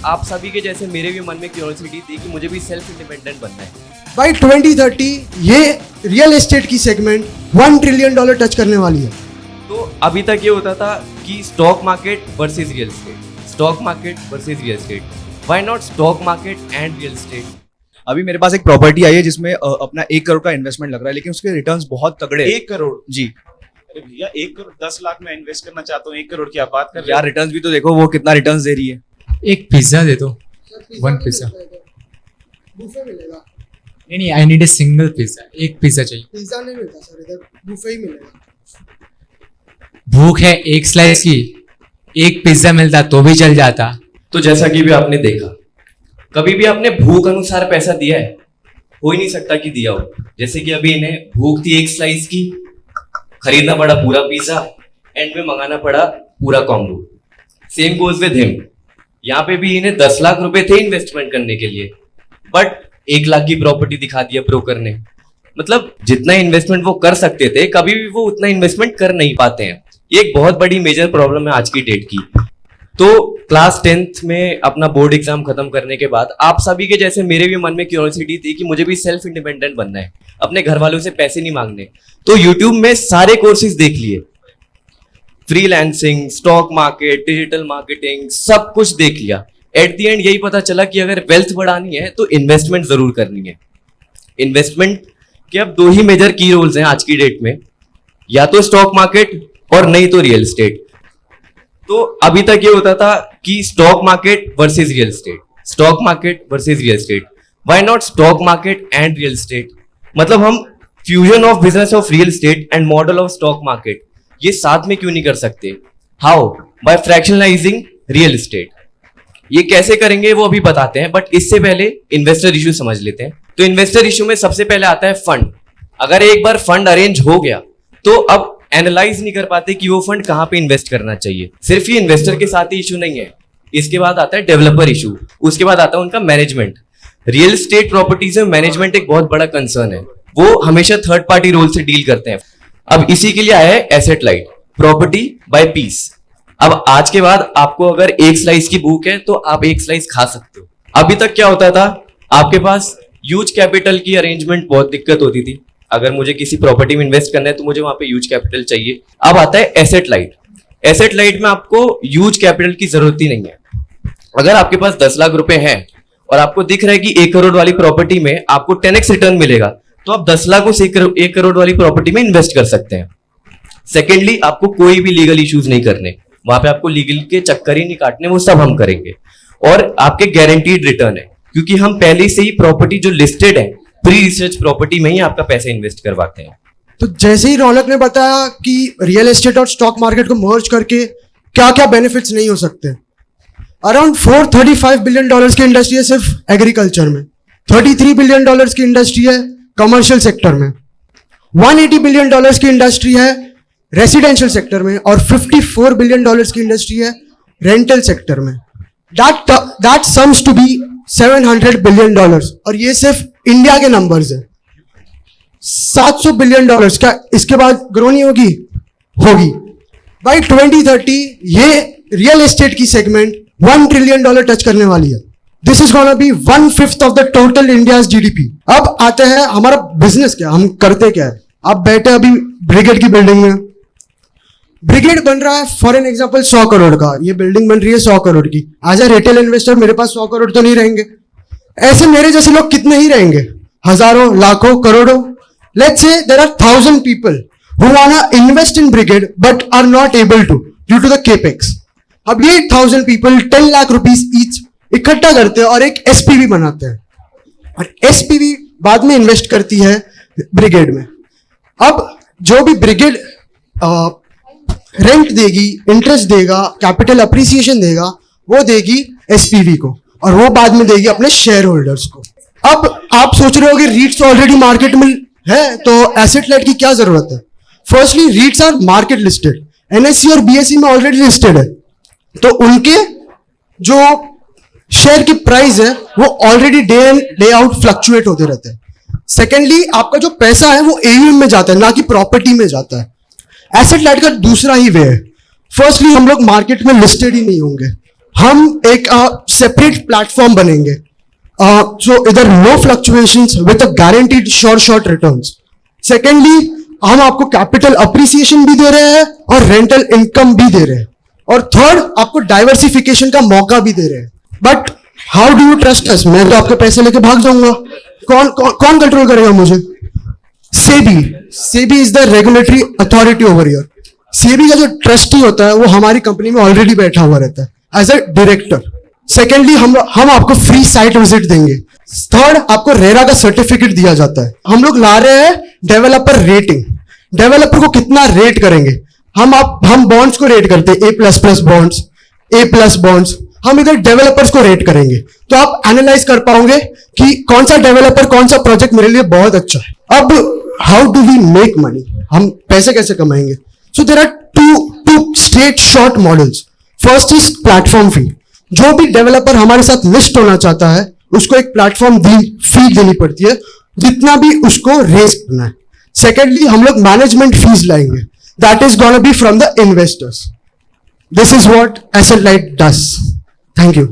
आप सभी के जैसे मेरे भी मन में क्यूरियोसिटी थी कि मुझे भी सेल्फ इंडिपेंडेंट बनना है। बाय 2030 ये रियल एस्टेट की सेगमेंट $1 ट्रिलियन टच करने वाली है। तो अभी तक ये होता था कि stock market versus real estate, stock market versus real estate, why not stock market and real estate. अभी मेरे पास एक प्रॉपर्टी आई है जिसमें अपना 1 करोड़ का इन्वेस्टमेंट लग रहा है, लेकिन उसके रिटर्न्स बहुत तगड़े हैं। 1 करोड़ जी अरे भैया 1 करोड़ 10 लाख में इन्वेस्ट करना चाहता हूँ, 1 करोड़ की आप बात कर रहे यार, रिटर्न्स भी तो देखो वो कितना रिटर्न्स दे रही है। एक पिज्जा दे दो। One pizza. बुफे मिलेगा। नहीं, I need a single pizza. एक पिज्जा चाहिए। पिज्जा नहीं मिलता सर, इधर बुफे ही मिलेगा। भूख है एक स्लाइस की, एक पिज्जा मिलता तो भी चल जाता। तो जैसा कि भी आपने देखा, कभी भी आपने भूख अनुसार पैसा दिया है? हो ही नहीं सकता कि दिया हो। जैसे कि अभी इन्हें भूख थी एक स्लाइस की, खरीदना पड़ा पूरा पिज्जा, एंड में मंगाना पड़ा पूरा combo. Same goes with him. यहाँ पे भी इन्हें 10 लाख रुपए थे इन्वेस्टमेंट करने के लिए, बट 1 लाख की प्रॉपर्टी दिखा दिया ब्रोकर ने। मतलब जितना इन्वेस्टमेंट वो कर सकते थे, कभी भी वो उतना इन्वेस्टमेंट कर नहीं पाते हैं। ये एक बहुत बड़ी मेजर प्रॉब्लम है आज की डेट की। तो क्लास 10th में अपना बोर्ड एग्जाम खत्म करने के बाद आप सभी के जैसे मेरे भी मन में क्यूरियोसिटी थी कि मुझे भी सेल्फ इंडिपेंडेंट बनना है, अपने घर वालों से पैसे नहीं मांगने। तो यूट्यूब में सारे कोर्सेज देख लिए, freelancing, stock market, digital marketing, सब कुछ देख लिया। एट द एंड यही पता चला कि अगर वेल्थ बढ़ानी है तो इन्वेस्टमेंट जरूर करनी है। इन्वेस्टमेंट के अब 2 ही मेजर की रोल्स हैं आज की डेट में, या तो स्टॉक मार्केट और नहीं तो रियल एस्टेट। तो अभी तक ये होता था कि stock market versus real estate, stock market versus real estate, why not stock market and real estate. मतलब हम fusion of business of real estate and model of stock market ये साथ में क्यों नहीं कर सकते? How? By fractionalising real estate. ये कैसे करेंगे वो अभी बताते हैं, बट इससे पहले इन्वेस्टर इशू समझ लेते हैं। तो इन्वेस्टर इशू में सबसे पहले आता है फंड। अगर एक बार फंड अरेंज हो गया तो अब एनालाइज नहीं कर पाते कि वो फंड कहां पे इन्वेस्ट करना चाहिए। सिर्फ ये इन्वेस्टर के साथ ही इशू नहीं है, इसके बाद आता है डेवलपर इशू, उसके बाद आता है उनका मैनेजमेंट। रियल एस्टेट प्रॉपर्टीज में मैनेजमेंट एक बहुत बड़ा कंसर्न है, वो हमेशा थर्ड पार्टी रोल से डील करते हैं। अब इसी के लिए आया है asset light, property by piece. अब आज के बाद आपको अगर 1 स्लाइस की भूख है तो आप 1 स्लाइस खा सकते हो। अभी तक क्या होता था, आपके पास ह्यूज कैपिटल की अरेंजमेंट बहुत दिक्कत होती थी। अगर मुझे किसी प्रॉपर्टी में इन्वेस्ट करना है तो मुझे वहां पे ह्यूज कैपिटल चाहिए। अब आता है एसेट लाइट। एसेट लाइट में आपको ह्यूज कैपिटल की जरूरत ही नहीं है। अगर आपके पास 10 लाख रुपए हैं और आपको दिख रहा है कि 1 करोड़ वाली प्रॉपर्टी में आपको 10x रिटर्न मिलेगा, तो आप 10 लाख उस 1 करोड़ वाली प्रॉपर्टी में इन्वेस्ट कर सकते हैं। सेकेंडली, आपको कोई भी लीगल इश्यूज नहीं करने, वहां पे आपको लीगल के चक्कर ही नहीं काटने, वो सब हम करेंगे। और आपके गारंटीड रिटर्न है, क्योंकि हम पहले से ही प्रॉपर्टी जो लिस्टेड है प्री रिसर्च प्रॉपर्टी में ही आपका पैसा इन्वेस्ट करवाते हैं। तो जैसे ही रौनक ने बताया कि रियल एस्टेट और स्टॉक मार्केट को मर्ज करके क्या क्या बेनिफिट्स नहीं हो सकते। अराउंड $435 बिलियन की इंडस्ट्री है सिर्फ एग्रीकल्चर में, $33 बिलियन की इंडस्ट्री है कमर्शियल सेक्टर में, $180 बिलियन की इंडस्ट्री है रेसिडेंशियल सेक्टर में, और $54 बिलियन की इंडस्ट्री है रेंटल सेक्टर में। That sums to be $700 billion, और ये सिर्फ इंडिया के नंबर्स है। $700 बिलियन क्या इसके बाद ग्रो नहीं होगी? होगी। बाय 2030 ये रियल एस्टेट की सेगमेंट $1 ट्रिलियन टच करने वाली है। This is gonna be 1/5 of the total India's GDP. अब आते हैं हमारा बिजनेस क्या, हम करते क्या है। आप बैठे अभी ब्रिगेड की बिल्डिंग में, ब्रिगेड बन रहा है फॉर एन एग्जाम्पल 100 करोड़ का, ये बिल्डिंग बन रही है 100 करोड़ की। एज ए रिटेल इन्वेस्टर मेरे पास 100 करोड़ तो नहीं रहेंगे, ऐसे मेरे जैसे लोग कितने ही रहेंगे, हजारों, लाखों, करोड़ों। Let's say there are 1000 people who wanna invest in Brigade but are not able to due to the capex. अब ये 1000 पीपल 10 लाख रुपीस ईच इकट्ठा करते हैं और एक एसपीवी बनाते हैं, और एसपीवी बाद में इन्वेस्ट करती है ब्रिगेड में। अब जो भी ब्रिगेड रेंट देगी, इंटरेस्ट देगा, कैपिटल अप्रिसिएशन देगा, वो देगी एसपीवी को, और वो बाद में देगी अपने शेयर होल्डर्स को। अब आप सोच रहे हो कि रीट्स ऑलरेडी मार्केट में है तो एसेट लाइट की क्या जरूरत है। Firstly REITs are market listed, NSC और बीएसई में ऑलरेडी लिस्टेड है, तो उनके जो शेयर की प्राइस है वो already day in day out fluctuate होते रहते हैं। सेकेंडली, आपका जो पैसा है वो एयूएम में जाता है, ना कि प्रॉपर्टी में जाता है। एसेट लाइट का दूसरा ही वे है। फर्स्टली, हम लोग मार्केट में लिस्टेड ही नहीं होंगे, हम एक सेपरेट प्लेटफॉर्म बनेंगे. सो इधर no fluctuations with a guaranteed short returns. Secondly, हम आपको कैपिटल अप्रिसिएशन भी दे रहे हैं और रेंटल इनकम भी दे रहे हैं. और थर्ड, आपको डाइवर्सिफिकेशन का मौका भी दे रहे हैं. But how do you trust us? मैं तो आपके पैसे लेके भाग जाऊंगा. कौन कंट्रोल करेगा मुझे? SEBI is the regulatory authority over here. SEBI का जो ट्रस्टी होता है वो हमारी कंपनी में ऑलरेडी बैठा हुआ रहता है एज अ डायरेक्टर. सेकेंडली, हम आपको फ्री साइट विजिट देंगे. थर्ड, आपको रेरा का सर्टिफिकेट दिया जाता है. हम लोग ला रहे हैं डेवलपर रेटिंग. डेवलपर को कितना रेट करेंगे? हम बॉन्ड्स को रेट करते हैं, A++ बॉन्ड्स, A+ बॉन्ड्स. हम इधर डेवलपर्स को रेट करेंगे, तो आप एनालाइज कर पाओगे कि कौन सा डेवलपर, कौन सा प्रोजेक्ट मेरे लिए बहुत अच्छा है. अब how do we make money? हम पैसे कैसे कमाएंगे? So there are two straight short models. First is platform fee. जो भी डेवलपर हमारे साथ लिस्ट होना चाहता है उसको एक प्लेटफॉर्म फी देनी पड़ती है, जितना भी उसको रेज करना है. सेकेंडली, हम लोग मैनेजमेंट फीस लाएंगे. That is gonna be from the investors. This is what asset light does. Thank you.